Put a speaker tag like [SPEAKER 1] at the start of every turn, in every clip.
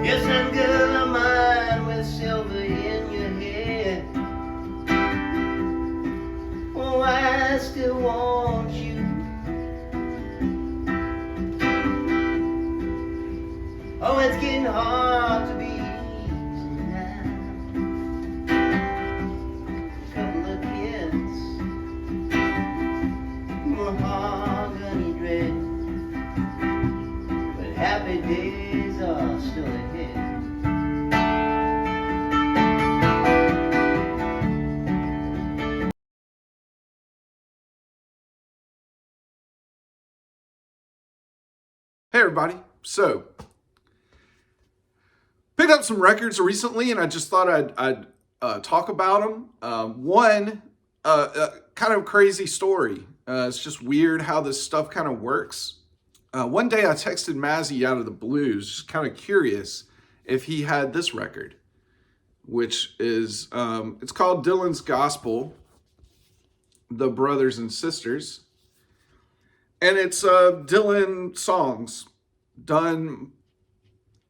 [SPEAKER 1] Yes, girl of mine with silver in your head. Oh, I still want you. Oh, it's getting hard to be easy now. Couple of kids, mahogany dread, but happy days are still ahead.
[SPEAKER 2] Hey everybody, so picked up some records recently and I just thought I'd talk about them. One kind of crazy story. It's just weird how this stuff kind of works. One day I texted Mazzy out of the blues, just kind of curious if he had this record, which is, it's called Dylan's Gospel, The Brothers and Sisters. And it's Dylan songs done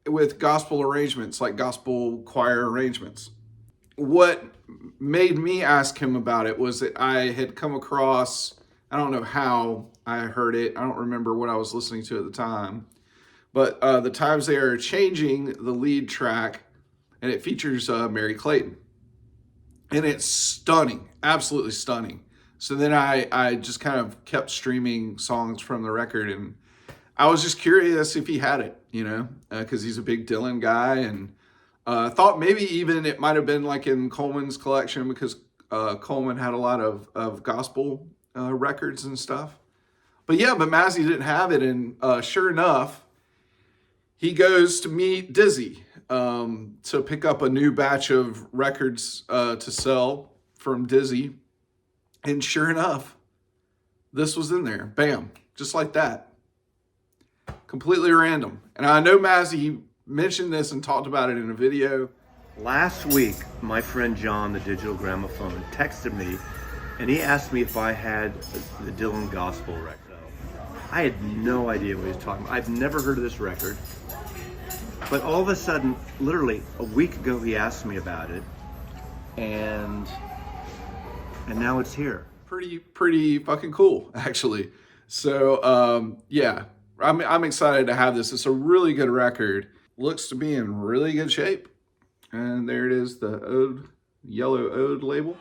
[SPEAKER 2] with gospel arrangements, like gospel choir arrangements. What made me ask him about it was that I had come across, I don't know how I heard it, I don't remember what I was listening to at the time, but the times they are changing the lead track, and it features Mary Clayton. And it's stunning, absolutely stunning. So then I just kind of kept streaming songs from the record, and I was just curious if he had it, you know, because he's a big Dylan guy, and thought maybe even it might have been like in Coleman's collection, because Coleman had a lot of gospel records and stuff. But yeah, but Mazzy didn't have it, and sure enough, he goes to meet Dizzy to pick up a new batch of records to sell from Dizzy. And sure enough, this was in there. Bam. Just like that. Completely random. And I know Mazzy mentioned this and talked about it in a video.
[SPEAKER 3] Last week, my friend John, the Digital Gramophone, texted me and he asked me if I had the Dylan Gospel record. I had no idea what he was talking about. I've never heard of this record. But all of a sudden, literally a week ago, he asked me about it. And now it's here.
[SPEAKER 2] Pretty fucking cool, actually. So, yeah, I'm excited to have this. It's a really good record. Looks to be in really good shape. And there it is, the Ode, yellow Ode label.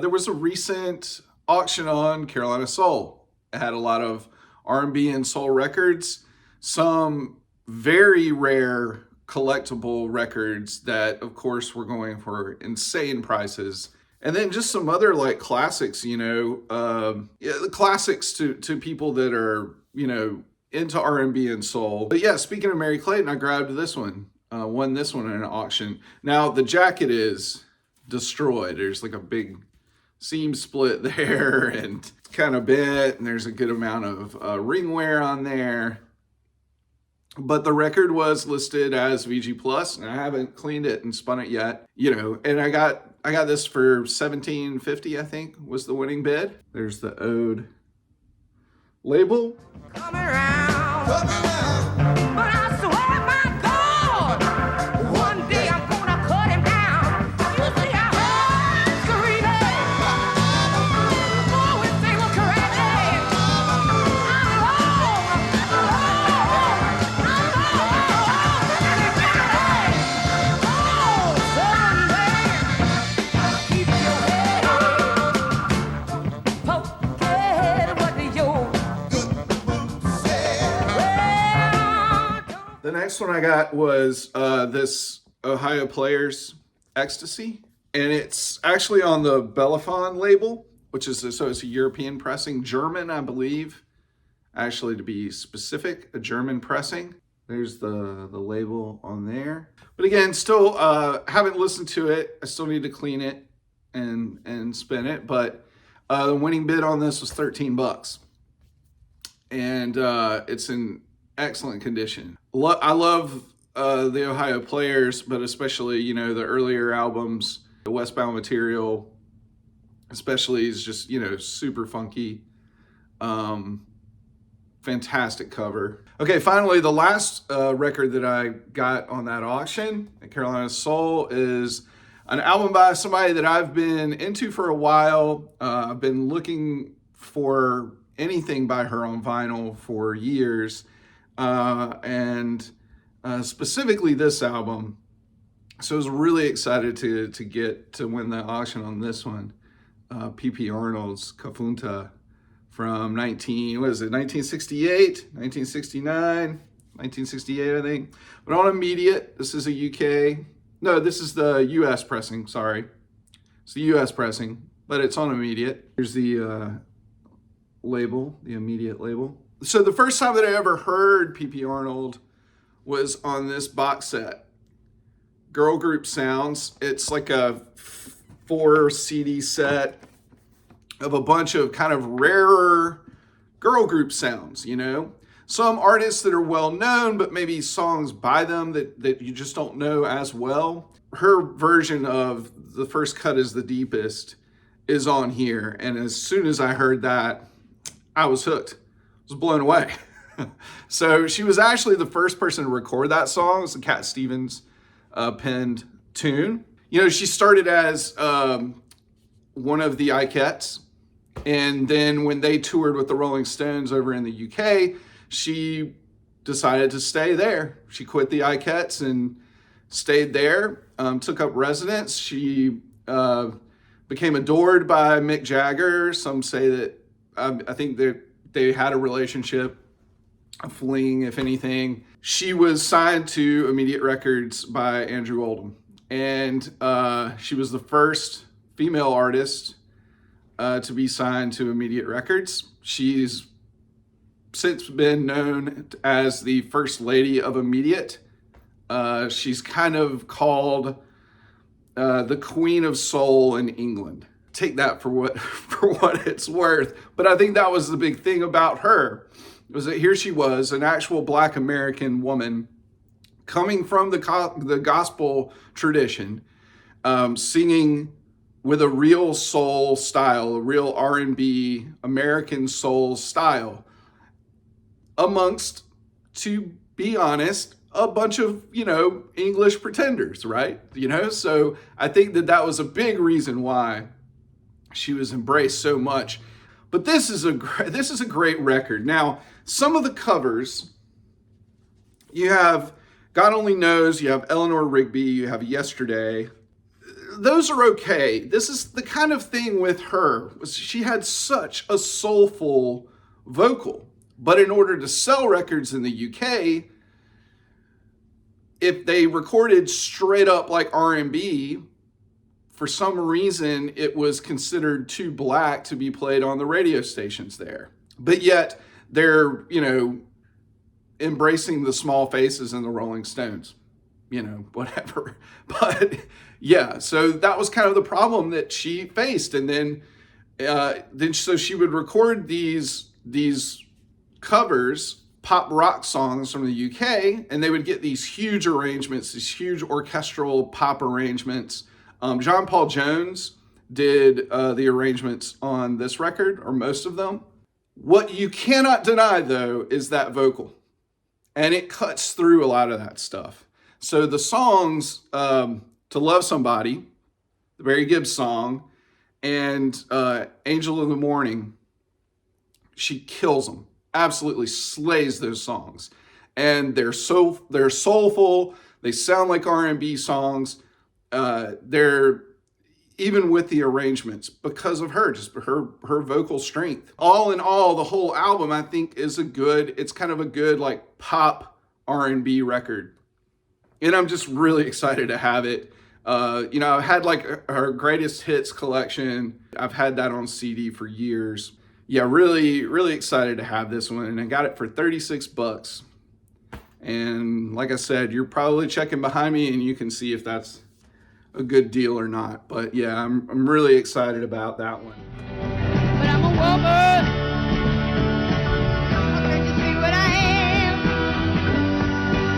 [SPEAKER 2] There was a recent auction on Carolina Soul. It had a lot of R&B and soul records, some very rare collectible records that, of course, were going for insane prices. And then just some other like classics, you know, the classics to people that are, you know, into R&B and soul. But yeah, speaking of Mary Clayton, I grabbed this one, won this one in an auction. Now the jacket is destroyed. There's like a big seam split there and it's kind of bent, and there's a good amount of ring wear on there. But the record was listed as VG Plus, and I haven't cleaned it and spun it yet, you know, and I got this for $17.50, I think was the winning bid. There's the Ode label.
[SPEAKER 4] Come around, but I swear my God, one day I'm gonna cut him down. You see I heard screaming, oh, if they were crazy. Keep your head up, forget what you're. Well,
[SPEAKER 2] The next one I got was this Ohio Players Ecstasy. And it's actually on the Bellafon label, which is, so it's a European pressing, German, I believe. Actually, to be specific, a German pressing. There's the label on there. But again, still haven't listened to it. I still need to clean it and spin it. But the winning bid on this was $13. And it's in excellent condition. I love the Ohio Players, but especially, you know, the earlier albums, the Westbound material, especially, is just, you know, super funky. Fantastic cover. Okay, finally, the last record that I got on that auction at Carolina Soul is an album by somebody that I've been into for a while. I've been looking for anything by her on vinyl for years, and specifically this album. So I was really excited to win the auction on this one. P.P. Arnold's Kafunta from 1968, 1969, 1968, I think. But on immediate, this is a UK, no, this is the US pressing, sorry. It's the US pressing, but it's on immediate. Here's the label, the immediate label. So the first time that I ever heard P.P. Arnold was on this box set, Girl Group Sounds. It's like a 4 CD set of a bunch of kind of rarer girl group sounds, you know? Some artists that are well known, but maybe songs by them that you just don't know as well. Her version of The First Cut Is the Deepest is on here. And as soon as I heard that, I was hooked. I was blown away. So she was actually the first person to record that song. It was the Cat Stevens penned tune. You know, she started as one of the Ikettes. And then when they toured with the Rolling Stones over in the UK, she decided to stay there. She quit the Ikettes and stayed there, took up residence. She became adored by Mick Jagger. Some say that, I think that they had a relationship, a fling, if anything. She was signed to Immediate Records by Andrew Oldham. And she was the first female artist to be signed to Immediate Records. She's since been known as the First Lady of Immediate. She's kind of called the Queen of Soul in England. Take that for what it's worth. But I think that was the big thing about her, was that here she was, an actual Black American woman coming from the gospel tradition, singing with a real soul style, a real R&B American soul style, amongst, to be honest, a bunch of, you know, English pretenders, right? You know, so I think that was a big reason why she was embraced so much. But this is a great record. Now, some of the covers, you have God Only Knows, you have Eleanor Rigby, you have Yesterday. Those are okay. This is the kind of thing with her. She had such a soulful vocal. But in order to sell records in the UK, if they recorded straight up like R&B, for some reason, it was considered too black to be played on the radio stations there. But yet, they're, you know, embracing the small faces and the Rolling Stones, you know, whatever. But yeah, so that was kind of the problem that she faced. And then so she would record these covers, pop rock songs from the UK, and they would get these huge arrangements, these huge orchestral pop arrangements. John Paul Jones did the arrangements on this record, or most of them. What you cannot deny, though, is that vocal. And it cuts through a lot of that stuff. So the songs, To Love Somebody, the Barry Gibb song, and Angel of the Morning, she kills them. Absolutely slays those songs. And they're soulful. They sound like R&B songs. They're, even with the arrangements, because of her, just her vocal strength. All in all, the whole album, I think, is it's kind of a good like pop R&B record. And I'm just really excited to have it. I've had like her greatest hits collection. I've had that on CD for years. Yeah, really, really excited to have this one. And I got it for $36. And like I said, you're probably checking behind me and you can see if that's a good deal or not. But yeah, I'm really excited about that one.
[SPEAKER 4] But I'm a woman. Can't you see what I am?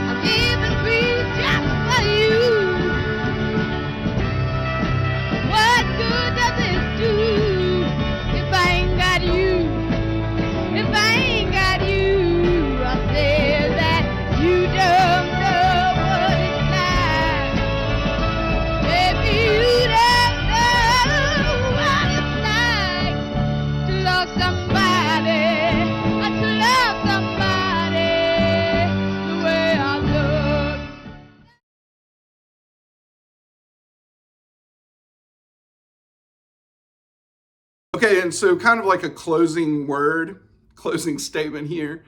[SPEAKER 4] I'm giving free just for you. What good does it do if I ain't got you? If I ain't got you, I say that you don't know what it's like. Maybe you don't know what it's like to love somebody, to love somebody the way I love.
[SPEAKER 2] Okay, and so kind of like a closing statement here,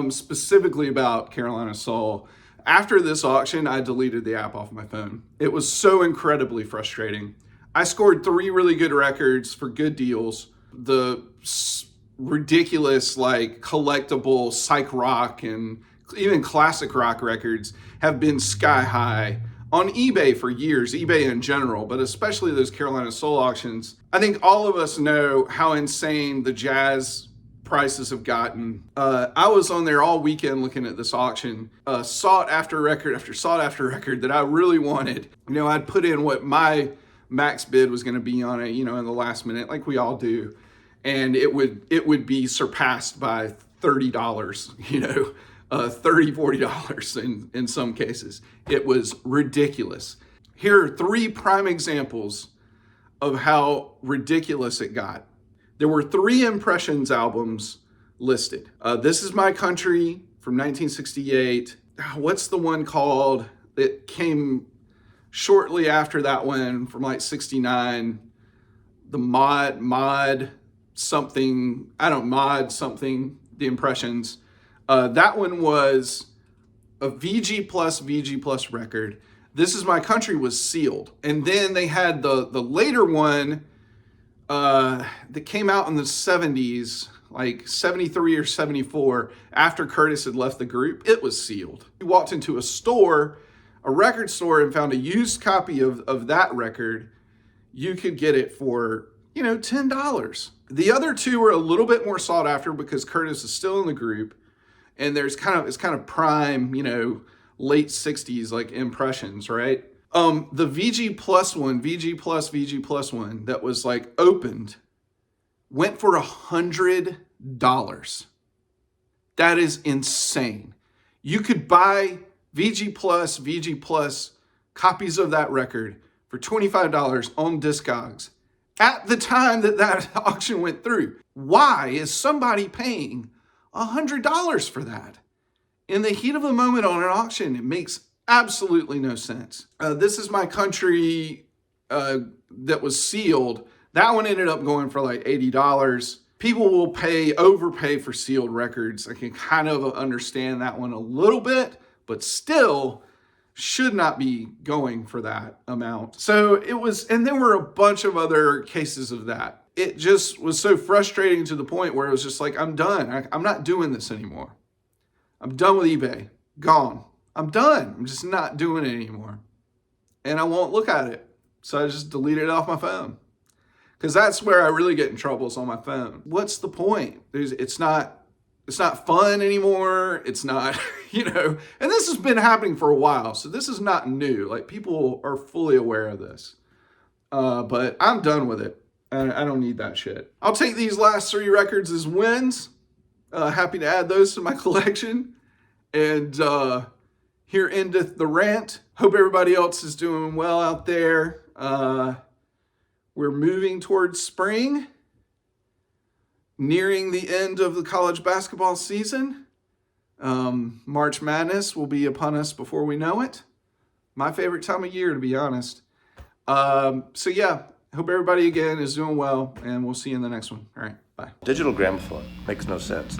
[SPEAKER 2] specifically about Carolina Soul. After this auction, I deleted the app off my phone. It was so incredibly frustrating. I scored 3 really good records for good deals. The ridiculous, like, collectible psych rock and even classic rock records have been sky high on eBay for years, eBay in general, but especially those Carolina Soul auctions. I think all of us know how insane the jazz prices have gotten. I was on there all weekend looking at this auction, sought after record after sought after record that I really wanted. I'd put in what my max bid was going to be on it, in the last minute, like we all do, and it would be surpassed by $30, $30, $40 in some cases. It was ridiculous. Here are 3 prime examples of how ridiculous it got. There were 3 Impressions albums listed. This Is My Country from 1968. What's the one called? It came shortly after that one from like 69. The Mod something, the Impressions. That one was a VG plus record. This Is My Country was sealed. And then they had the later one that came out in the 70s, like 73 or 74, after Curtis had left the group. It was sealed. We walked into a record store, and found a used copy of that record. You could get it for, $10. The other 2 were a little bit more sought after because Curtis is still in the group. And it's kind of prime, late 60s, like Impressions, right? The VG plus one that was like opened went for $100. That is insane. You could buy VG plus copies of that record for $25 on Discogs at the time that auction went through. Why is somebody paying $100 for that? In the heat of the moment on an auction, it makes absolutely no sense. This Is My Country that was sealed. That one ended up going for like $80. People will overpay for sealed records. I can kind of understand that one a little bit, but still should not be going for that amount. So it was, and there were a bunch of other cases of that. It just was so frustrating to the point where it was just like, I'm done. I'm not doing this anymore. I'm done with eBay. Gone. I'm done. I'm just not doing it anymore. And I won't look at it. So I just deleted it off my phone. Because that's where I really get in trouble, is on my phone. What's the point? It's not fun anymore. It's not, and this has been happening for a while. So this is not new. Like, people are fully aware of this. But I'm done with it. I don't need that shit. I'll take these last 3 records as wins. Happy to add those to my collection. And here endeth the rant. Hope everybody else is doing well out there. We're moving towards spring. Nearing the end of the college basketball season. March Madness will be upon us before we know it. My favorite time of year, to be honest. So yeah, hope everybody again is doing well, and we'll see you in the next one. All right, bye.
[SPEAKER 3] Digital gramophone makes no sense.